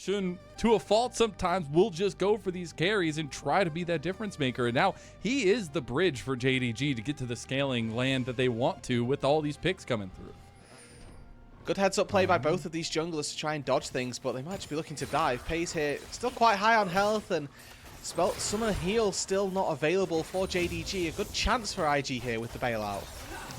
Shun, to a fault sometimes, will just go for these carries and try to be that difference maker. And now he is the bridge for JDG to get to the scaling land that they want to with all these picks coming through. Good heads-up play by both of these junglers to try and dodge things, but they might just be looking to dive. Pace here, still quite high on health, and Summon Heal still not available for JDG. A good chance for IG here with the bailout.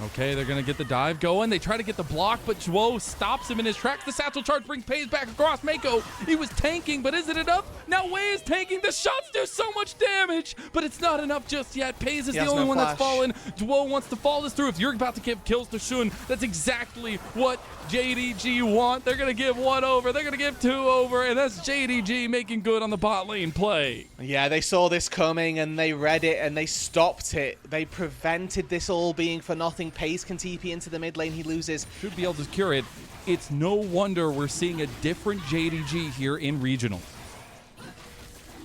Okay, they're going to get the dive going. They try to get the block, but Zhuo stops him in his tracks. The satchel charge brings Paze back across Mako. He was tanking, but is it enough? Now Wei is tanking. The shots do so much damage, but it's not enough just yet. Paze is the only one that's fallen. Zhuo wants to fall this through. If you're about to give kills to Shun, that's exactly what JDG want. They're going to give 1 over. They're going to give 2 over, and that's JDG making good on the bot lane play. Yeah, they saw this coming, and they read it, and they stopped it. They prevented this all being for nothing. Pace can TP into the mid lane. He loses. Should be able to cure it. It's no wonder we're seeing a different JDG here in regional.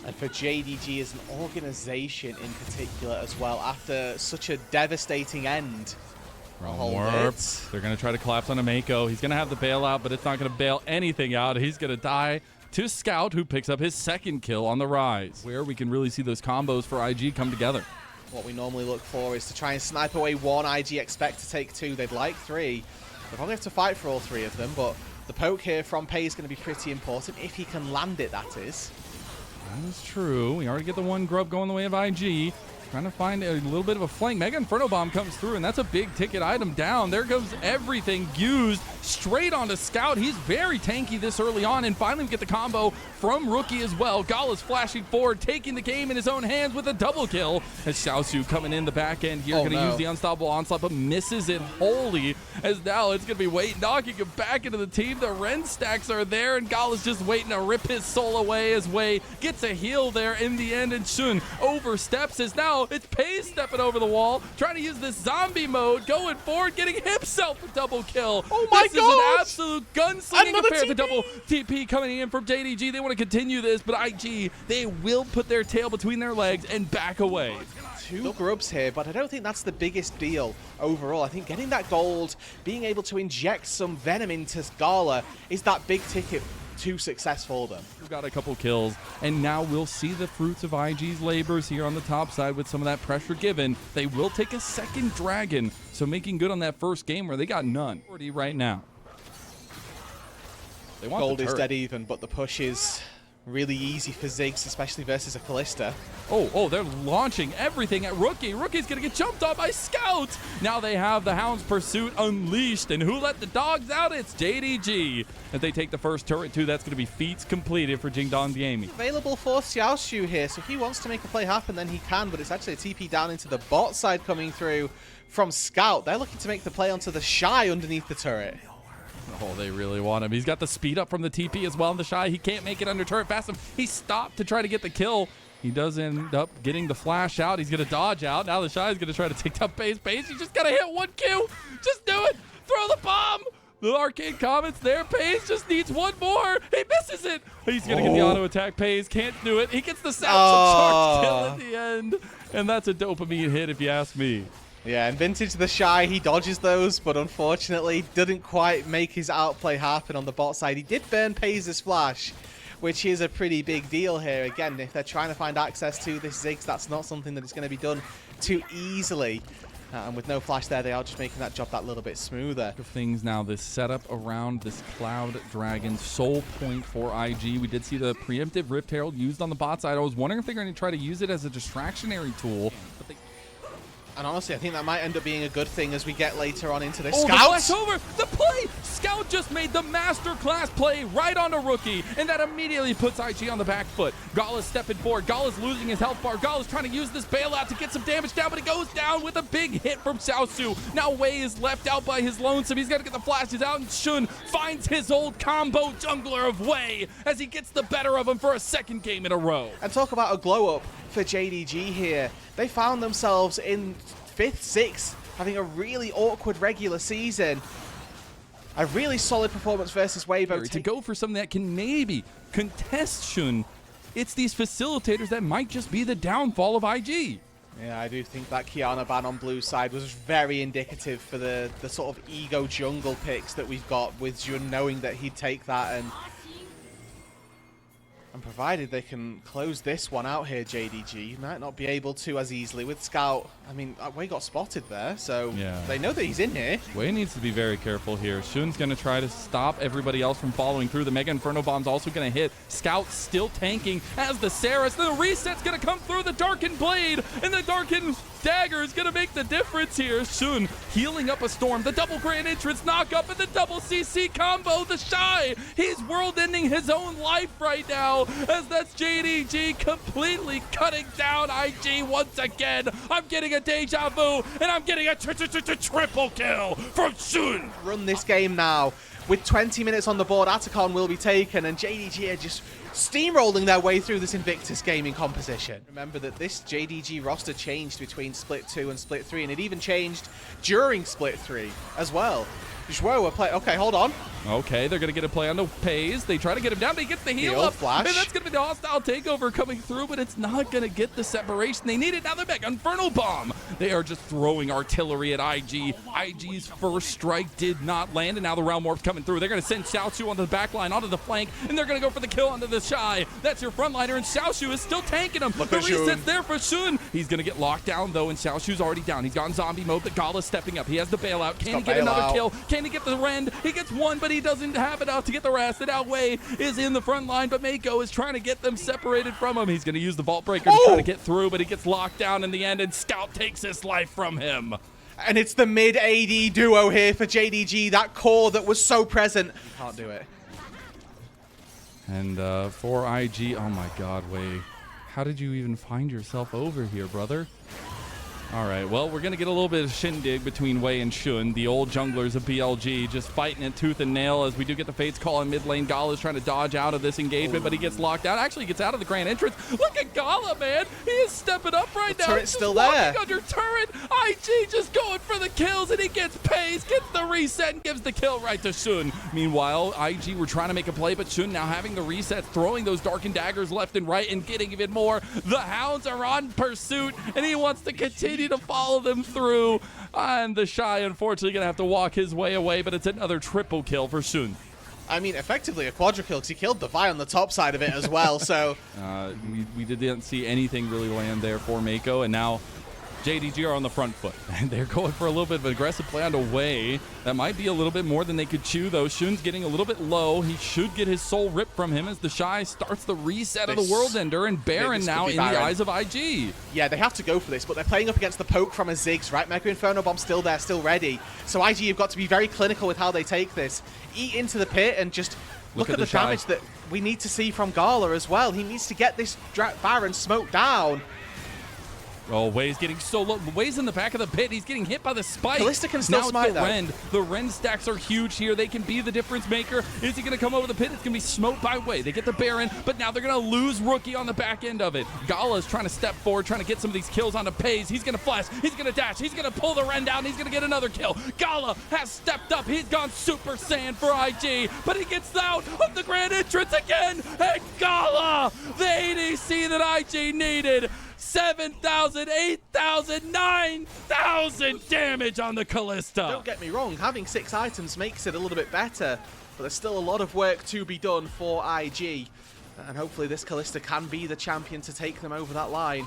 And for JDG as an organization in particular as well, after such a devastating end. Warp. They're going to try to collapse on a Mako. He's going to have the bailout, but it's not going to bail anything out. He's going to die to Scout, who picks up his 2nd kill on the rise, where we can really see those combos for IG come together. What we normally look for is to try and snipe away 1. IG expect to take 2. They'd like 3. They probably have to fight for all 3 of them, but the poke here from Pei is going to be pretty important, if he can land it, that is. That is true. We already get the 1 grub going the way of IG. Trying to find a little bit of a flank. Mega Inferno Bomb comes through, and that's a big ticket item down. There goes everything used straight onto Scout. He's very tanky this early on, and finally we get the combo from Rookie as well. Gala's flashing forward, taking the game in his own hands with a double kill. As Xiaosu coming in the back end here, going to use the Unstoppable Onslaught, but misses it wholly, as now it's going to be Wait knocking him back into the team. The Ren stacks are there, and Gala's just waiting to rip his soul away as Wei gets a heal there in the end, and Shun oversteps as now it's Pace stepping over the wall, trying to use this zombie mode, going forward, getting himself a double kill. Oh my This is an absolute gunslinging affair. The double TP coming in from JDG. They want to continue this, but IG, they will put their tail between their legs and back away. 2 grubs here, but I don't think that's the biggest deal overall. I think getting that gold, being able to inject some venom into Gala is that big ticket to success for them. We've got a couple kills, and now we'll see the fruits of IG's labors here on the top side with some of that pressure given. They will take a 2nd dragon, so making good on that first game where they got none right now. They want Gold is dead even, but the push is really easy for Ziggs, especially versus a Callista. Oh, they're launching everything at Rookie. Rookie's going to get jumped on by Scout. Now they have the Hound's Pursuit unleashed, and who let the dogs out? It's JDG. If they take the first turret too, that's going to be feats completed for Jingdong Gaming. Available for Xiaoshu here, so if he wants to make a play happen, then he can, but it's actually a TP down into the bot side coming through from Scout. They're looking to make the play onto the Shy underneath the turret. Oh, they really want him. He's got the speed up from the TP as well in the Shy. He can't make it under turret fast enough. He stopped to try to get the kill. He does end up getting the flash out. He's going to dodge out. Now the Shy is going to try to take down Pace. You just got to hit 1 Q. Just do it. Throw the bomb. The arcade comments there. Pace just needs 1 more. He misses it. He's going to get the auto attack. Pace can't do it. He gets the satchel charge kill at the end. And that's a dopamine hit if you ask me. Yeah, and Vintage the Shy, he dodges those, but unfortunately didn't quite make his outplay happen on the bot side. He did burn Paze's flash, which is a pretty big deal here. Again, if they're trying to find access to this Ziggs, that's not something that is going to be done too easily. And with no flash there, they are just making that job that little bit smoother. Things now, this setup around this Cloud Dragon soul point for IG. We did see the preemptive Rift Herald used on the bot side. I was wondering if they're going to try to use it as a distractionary tool, but they... And honestly, I think that might end up being a good thing as we get later on into this. Oh, Scout! the flash over! The play! Scout just made the masterclass play right onto Rookie, and that immediately puts IG on the back foot. Gala's stepping forward. Gala's losing his health bar. Gala's trying to use this bailout to get some damage down, but he goes down with a big hit from Xiaosu. Now Wei is left out by his lonesome. He's got to get the flashes out, and Shun finds his old combo jungler of Wei as he gets the better of him for a 2nd game in a row. And talk about a glow-up for JDG here. They found themselves in 5th, 6th, having a really awkward regular season. A really solid performance versus Weibo. To go for something that can maybe contest Shun, it's these facilitators that might just be the downfall of IG. Yeah, I do think that Kiana ban on blue side was very indicative for the sort of ego jungle picks that we've got, with Jun knowing that he'd take that. And And provided they can close this one out here, JDG might not be able to as easily with Scout. I mean, Wei got spotted there, so they know that he's in here. Wei needs to be very careful here. Shun's going to try to stop everybody else from following through. The Mega Inferno Bomb's also going to hit. Scout still tanking as the Saris. The reset's going to come through the Darkened Blade, and the Darkened Dagger is going to make the difference here. Shun healing up a Storm. The double Grand Entrance knock up and the double CC combo. The Shy, he's world-ending his own life right now, as that's JDG completely cutting down IG once again. I'm getting a deja vu, and I'm getting a triple kill from Shun. Run this game now. With 20 minutes on the board, Atacon will be taken, and JDG are just steamrolling their way through this Invictus Gaming composition. Remember that this JDG roster changed between Split 2 and Split 3, and it even changed during Split 3 as well. Whoa, okay, hold on. Okay, they're going to get a play on the Pays. They try to get him down, but he gets the heal up. Flash. And that's going to be the hostile takeover coming through, but it's not going to get the separation. They need it now. They're back. Inferno Bomb. They are just throwing artillery at IG. IG's first strike did not land, and now the Realm Warp's coming through. They're going to send Xiaoshu onto the back line, onto the flank, and they're going to go for the kill onto the Shy. That's your frontliner, and Xiaoshu is still tanking him. The reset's there for Shun. He's going to get locked down, though, and Xiaoshu's already down. He's got in zombie mode, but Gala's stepping up. He has the bailout. Can he get another kill? Can he get the rend? He gets one, but he doesn't have enough to get the rest. And now Wei is in the front line, but Mako is trying to get them separated from him. He's going to use the Vault Breaker to try to get through, but he gets locked down in the end, and Scout takes his life from him. And it's the mid AD duo here for JDG, that core that was so present. Can't do it. And for IG, oh my god, Wei, how did you even find yourself over here, brother? All right, well, we're going to get a little bit of shindig between Wei and Shun, the old junglers of BLG, just fighting it tooth and nail as we do get the Fates call in mid lane. Gala is trying to dodge out of this engagement, but he gets locked out. Actually, gets out of the Grand Entrance. Look at Gala, man. He is stepping up right now. Turret's still there. Under turret. IG just going for the kills, and he gets Pays, gets the reset, and gives the kill right to Shun. Meanwhile, IG were trying to make a play, but Shun now having the reset, throwing those Darkened Daggers left and right and getting even more. The Hounds are on pursuit, and he wants to continue to follow them through, and the Shy unfortunately gonna have to walk his way away, but it's another triple kill for Shun. I mean, effectively a quadra kill because he killed the Vi on the top side of it as well. So we didn't see anything really land there for Mako, and now JDG are on the front foot, and they're going for a little bit of an aggressive play on the Wei. That might be a little bit more than they could chew, though. Shun's getting a little bit low. He should get his soul ripped from him as the Shy starts the reset of the World Ender, and Baron now in the eyes of IG. Yeah, they have to go for this, but they're playing up against the poke from a Ziggs, right? Mega Inferno Bomb still there, still ready. So IG have got to be very clinical with how they take this. Eat into the pit and just look at the damage that we need to see from Gala as well. He needs to get this Baron smoked down. Oh, Wei's getting so low. Wei's in the back of the pit. He's getting hit by the spike. Kalista can still smite, though. Rend. The Rend stacks are huge here. They can be the difference maker. Is he going to come over the pit? It's going to be smoked by Wei. They get the Baron, but now they're going to lose Rookie on the back end of it. Gala's trying to step forward, trying to get some of these kills onto Pays. He's going to flash. He's going to dash. He's going to pull the Rend down. He's going to get another kill. Gala has stepped up. He's gone Super Saiyan for IG, but he gets out of the Grand Entrance again. And Gala, the ADC that IG needed. 7,000, 8,000, 9,000 damage on the Kalista. Don't get me wrong, having 6 items makes it a little bit better, but there's still a lot of work to be done for IG. And hopefully this Kalista can be the champion to take them over that line.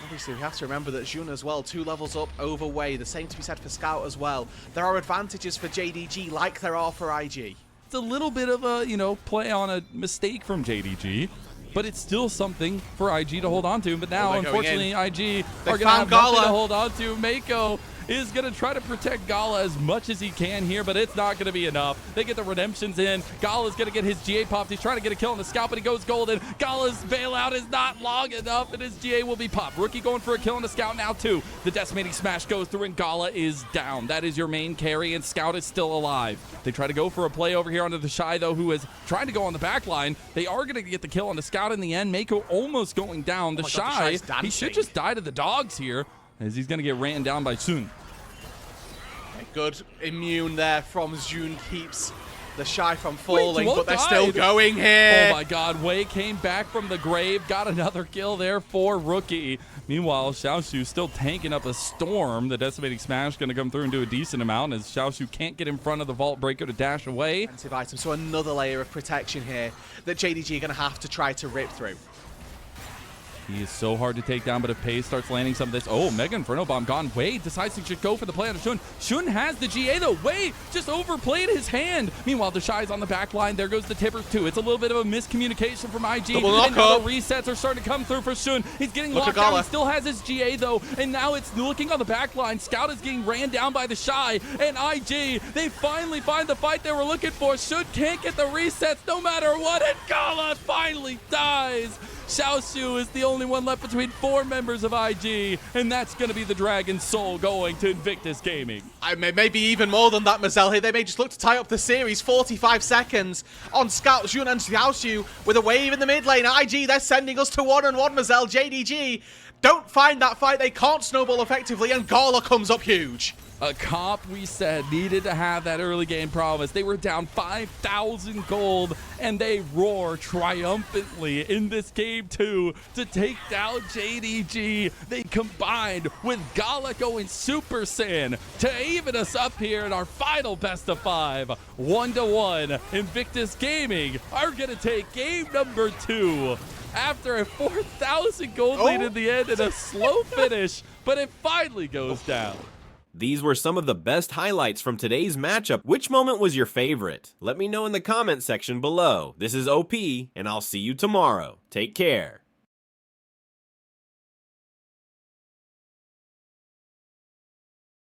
Obviously, we have to remember that Jun as well, 2 levels up over Wei. The same to be said for Scout as well. There are advantages for JDG like there are for IG. It's a little bit of a, play on a mistake from JDG. But it's still something for IG to hold on to. But now, unfortunately, IG are going to have nothing to hold on to. Mako is going to try to protect Gala as much as he can here, but it's not going to be enough. They get the redemptions in. Gala's going to get his GA popped. He's trying to get a kill on the Scout, but he goes golden. Gala's bailout is not long enough, and his GA will be popped. Rookie going for a kill on the Scout now, too. The decimating smash goes through, and Gala is down. That is your main carry, and Scout is still alive. They try to go for a play over here onto the Shy, though, who is trying to go on the back line. They are going to get the kill on the Scout in the end. Mako almost going down. The Shy, he should just die to the dogs here, as he's going to get ran down by Shun. Good immune there from Jun, keeps the Shy from falling, Wait, but they're died? still going here. Oh my god, Wei came back from the grave, got another kill there for Rookie. Meanwhile, Xiaoshu still tanking up a storm. The Decimating Smash going to come through and do a decent amount as Xiaoshu can't get in front of the Vault Breaker to dash away. Defensive item, so another layer of protection here that JDG are going to have to try to rip through. He is so hard to take down, but if Pace starts landing some of this... Oh, Mega Inferno Bomb gone. Wei decides to just go for the play on Shun. Shun has the GA, though. Wei just overplayed his hand. Meanwhile, the Shy's on the back line. There goes the Tipper, too. It's a little bit of a miscommunication from IG. Double and now knockup. the resets are starting to come through for Shun. He's getting Look locked at down. Gala. He still has his GA, though. And now it's looking on the back line. Scout is getting ran down by the Shy. And IG, they finally find the fight they were looking for. Shun can't get the resets no matter what. And Gala finally dies. Xiaoshu is the only one left between 4 members of IG, and that's going to be the Dragon Soul going to Invictus Gaming. Maybe even more than that, Mazel here. They may just look to tie up the series. 45 seconds on Scout, Jun and Xiaoshu with a wave in the mid lane. IG, they're sending us to 1-on-1, Mazel. JDG don't find that fight. They can't snowball effectively, and Gala comes up huge. A comp we said needed to have that early game promise. They were down 5,000 gold, and they roar triumphantly in this game 2 to take down JDG. They combined with Gala going Super Saiyan to even us up here in our final best of 5. 1-1, Invictus Gaming are going to take game number 2 after a 4,000 gold lead in the end and a slow finish, but it finally goes down. These were some of the best highlights from today's matchup. Which moment was your favorite? Let me know in the comment section below. This is OP, and I'll see you tomorrow. Take care.